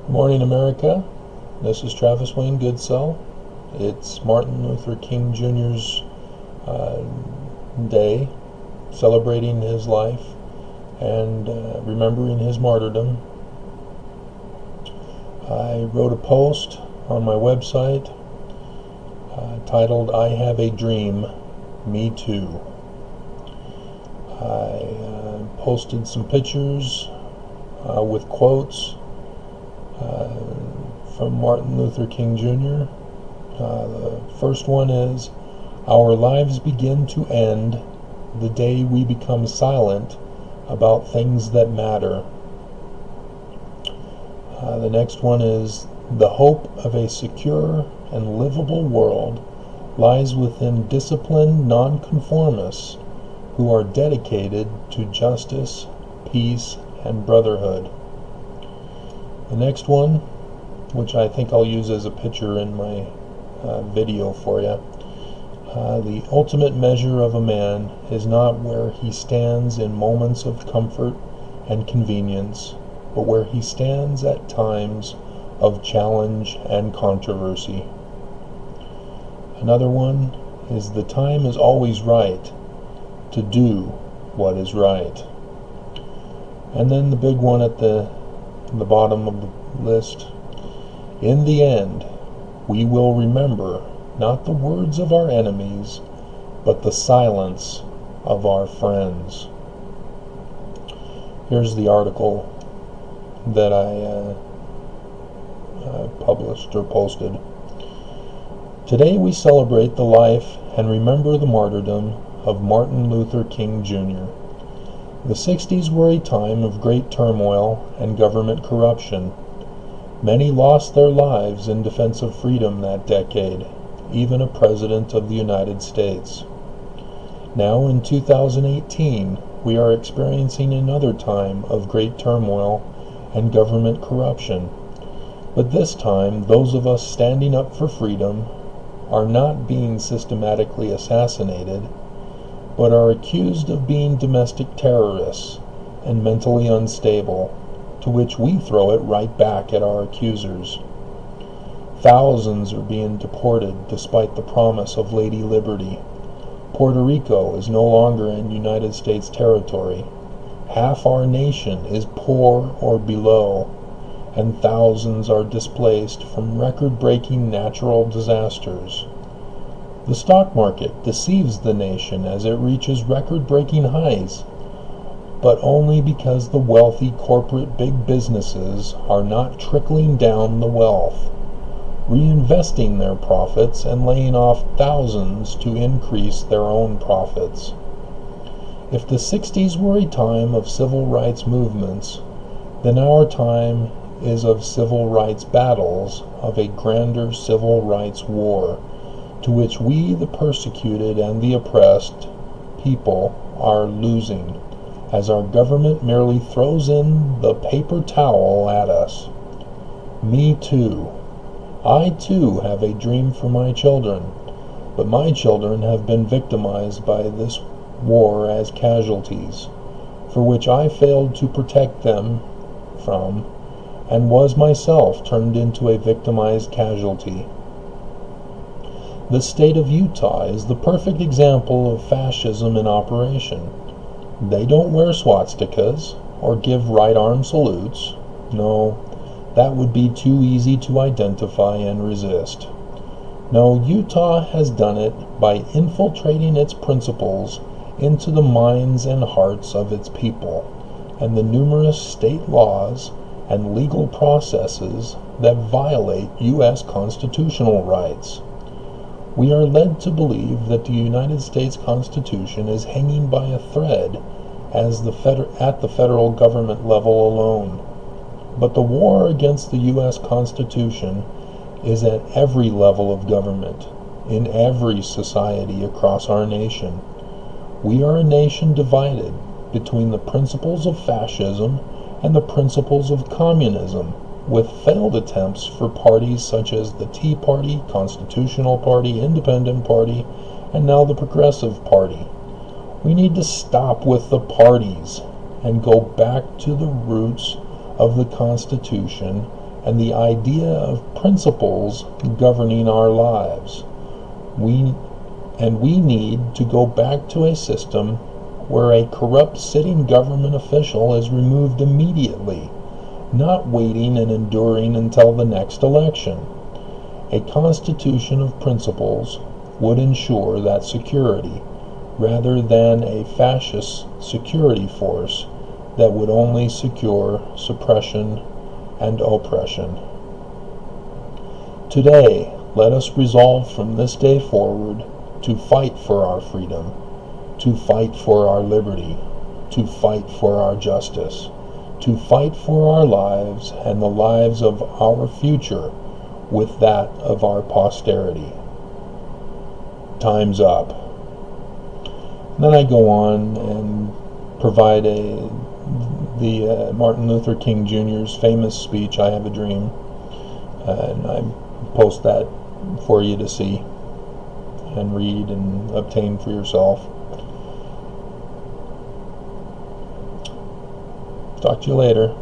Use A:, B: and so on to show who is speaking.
A: Morning, America. This is Travis Wayne Goodsell. It's Martin Luther King Jr.'s day, celebrating his life and remembering his martyrdom. I wrote a post on my website titled, "I Have a Dream, Me Too." I posted some pictures with quotes from Martin Luther King Jr. The first one is, "Our lives begin to end the day we become silent about things that matter." The next one is, "The hope of a secure and livable world lies within disciplined nonconformists who are dedicated to justice, peace, and brotherhood." The next one, which I think I'll use as a picture in my video for you. "The ultimate measure of a man is not where he stands in moments of comfort and convenience, but where he stands at times of challenge and controversy." Another one is, "The time is always right to do what is right." And then the big one at the bottom of the list, "In the end, we will remember not the words of our enemies, but the silence of our friends." Here's the article that I published or posted. "Today we celebrate the life and remember the martyrdom of Martin Luther King Jr. The 60s were a time of great turmoil and government corruption. Many lost their lives in defense of freedom that decade, even a president of the United States. Now in 2018, we are experiencing another time of great turmoil and government corruption. But this time, those of us standing up for freedom are not being systematically assassinated, but are accused of being domestic terrorists and mentally unstable, to which we throw it right back at our accusers. Thousands are being deported despite the promise of Lady Liberty. Puerto Rico is no longer in United States territory. Half our nation is poor or below, and thousands are displaced from record-breaking natural disasters. The stock market deceives the nation as it reaches record-breaking highs, but only because the wealthy corporate big businesses are not trickling down the wealth, reinvesting their profits and laying off thousands to increase their own profits. If the 60s were a time of civil rights movements, then our time is of civil rights battles, of a grander civil rights war, to which we, the persecuted and the oppressed people, are losing, as our government merely throws in the paper towel at us. Me too. I too have a dream for my children, but my children have been victimized by this war as casualties, for which I failed to protect them from, and was myself turned into a victimized casualty. The state of Utah is the perfect example of fascism in operation. They don't wear swastikas or give right arm salutes. No, that would be too easy to identify and resist. No, Utah has done it by infiltrating its principles into the minds and hearts of its people, and the numerous state laws and legal processes that violate U.S. constitutional rights. We are led to believe that the United States Constitution is hanging by a thread at the federal government level alone. But the war against the U.S. Constitution is at every level of government, in every society across our nation. We are a nation divided between the principles of fascism and the principles of communism, with failed attempts for parties such as the Tea Party, Constitutional Party, Independent Party, and now the Progressive Party. We need to stop with the parties and go back to the roots of the Constitution and the idea of principles governing our lives. We need to go back to a system where a corrupt sitting government official is removed immediately, not waiting and enduring until the next election. A constitution of principles would ensure that security, rather than a fascist security force that would only secure suppression and oppression. Today, let us resolve from this day forward to fight for our freedom, to fight for our liberty, to fight for our justice, to fight for our lives and the lives of our future with that of our posterity. Time's up. Then I go on and provide the Martin Luther King Jr.'s famous speech, "I Have a Dream," and I post that for you to see and read and obtain for yourself. Talk to you later.